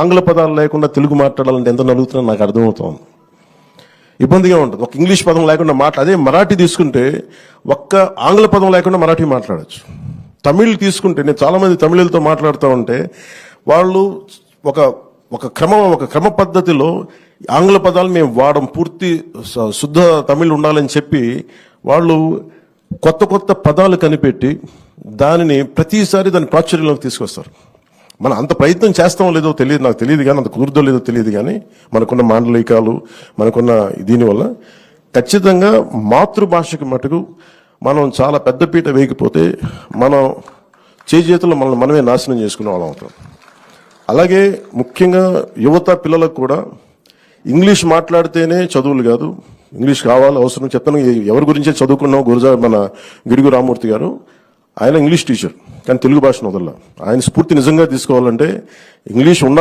ఆంగ్ల పదాలు లేకుండా తెలుగు మాట్లాడాలంటే ఎంత నలుగుతున్నా నాకు అర్థమవుతుంది. ఇబ్బందిగా ఉంటుంది. ఒక ఇంగ్లీష్ పదం లేకుండా అదే మరాఠీ తీసుకుంటే ఒక్క ఆంగ్ల పదం లేకుండా మరాఠీ మాట్లాడచ్చు. తమిళ్ తీసుకుంటే నేను చాలా మంది తమిళులతో మాట్లాడుతూ ఉంటే వాళ్ళు ఒక క్రమ పద్ధతిలో ఆంగ్ల పదాలు మేము వాడం, పూర్తి శుద్ధ తమిళ్ ఉండాలని చెప్పి వాళ్ళు కొత్త పదాలు కనిపెట్టి దానిని ప్రతిసారి దాని ప్రాచుర్యంలోకి తీసుకొస్తారు. మనం అంత ప్రయత్నం చేస్తామో లేదో తెలియదు, నాకు తెలియదు కానీ, అంత కుదురుదో లేదో తెలియదు కానీ, మనకున్న మాండలికాలు మనకున్న దీనివల్ల ఖచ్చితంగా మాతృభాషకి మటుకు మనం చాలా పెద్దపీట వేయకపోతే మనం చేతుల్లో మనమే నాశనం చేసుకునే వాళ్ళం అవుతాం. అలాగే ముఖ్యంగా యువత పిల్లలకు కూడా ఇంగ్లీష్ మాట్లాడితేనే చదువులు కాదు, ఇంగ్లీష్ కావాలి, అవసరం. చెప్తాను, ఎవరి గురించే చదువుకున్నాం, మన గిడుగు రామూర్తి గారు, ఆయన ఇంగ్లీష్ టీచర్ కానీ తెలుగు భాషను వదల. ఆయన స్ఫూర్తి నిజంగా తీసుకోవాలంటే ఇంగ్లీష్ ఉండాలి.